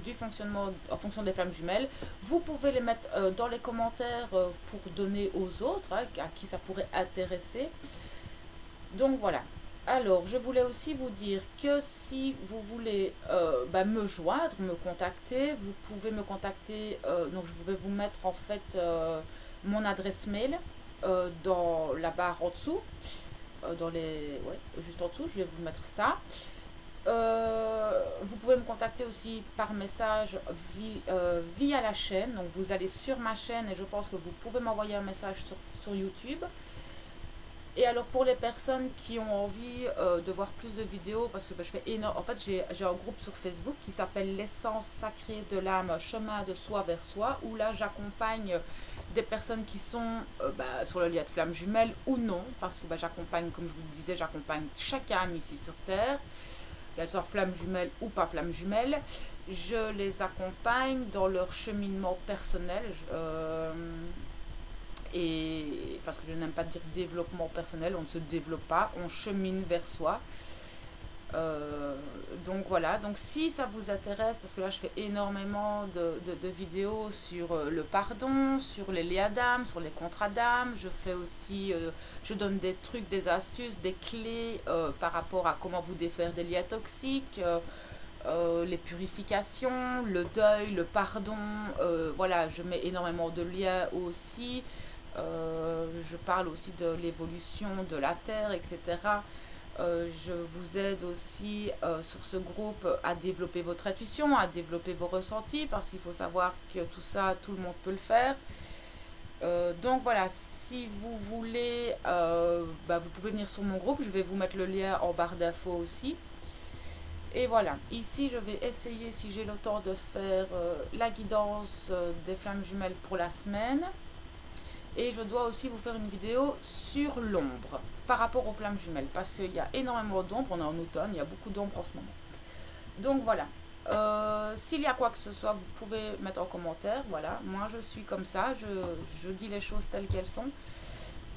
du fonctionnement, en fonction des flammes jumelles, vous pouvez les mettre dans les commentaires pour donner aux autres, hein, à qui ça pourrait intéresser. Donc voilà. Alors, je voulais aussi vous dire que si vous voulez me joindre, me contacter, vous pouvez me contacter. Donc, je vais vous mettre en fait mon adresse mail dans la barre en dessous, juste en dessous, je vais vous mettre ça. Vous pouvez me contacter aussi par message via la chaîne. Donc vous allez sur ma chaîne et je pense que vous pouvez m'envoyer un message sur YouTube. Et alors pour les personnes qui ont envie de voir plus de vidéos, parce que je fais énorme, en fait j'ai un groupe sur Facebook qui s'appelle l'essence sacrée de l'âme, chemin de soi vers soi, où là j'accompagne des personnes qui sont sur le lien de flamme jumelle ou non, parce que j'accompagne, comme je vous le disais, j'accompagne chaque âme ici sur Terre, qu'elle soit flamme jumelle ou pas flamme jumelle. Je les accompagne dans leur cheminement personnel. Et parce que je n'aime pas dire développement personnel, on ne se développe pas, on chemine vers soi. Donc voilà, donc si ça vous intéresse, parce que là je fais énormément de vidéos sur le pardon, sur les liens d'âme, sur les contrats d'âme, je fais aussi, je donne des trucs, des astuces, des clés par rapport à comment vous défaire des liens toxiques, les purifications, le deuil, le pardon, voilà, je mets énormément de liens aussi. Je parle aussi de l'évolution de la Terre, etc. Je vous aide aussi sur ce groupe à développer votre intuition, à développer vos ressentis, parce qu'il faut savoir que tout ça, tout le monde peut le faire. Donc voilà, si vous voulez, vous pouvez venir sur mon groupe, je vais vous mettre le lien en barre d'infos aussi. Et voilà, ici je vais essayer, si j'ai le temps, de faire la guidance des flammes jumelles pour la semaine. Et je dois aussi vous faire une vidéo sur l'ombre par rapport aux flammes jumelles, parce qu'il y a énormément d'ombre, on est en automne, il y a beaucoup d'ombre en ce moment. Donc voilà, s'il y a quoi que ce soit, vous pouvez mettre en commentaire. Voilà, moi je suis comme ça, je dis les choses telles qu'elles sont.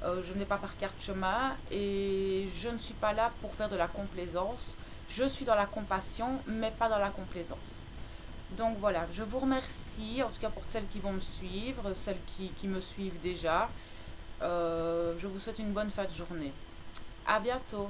Je n'ai pas par carte chemin et je ne suis pas là pour faire de la complaisance. Je suis dans la compassion, mais pas dans la complaisance. Donc voilà, je vous remercie, en tout cas pour celles qui vont me suivre, celles qui me suivent déjà. Je vous souhaite une bonne fin de journée. À bientôt.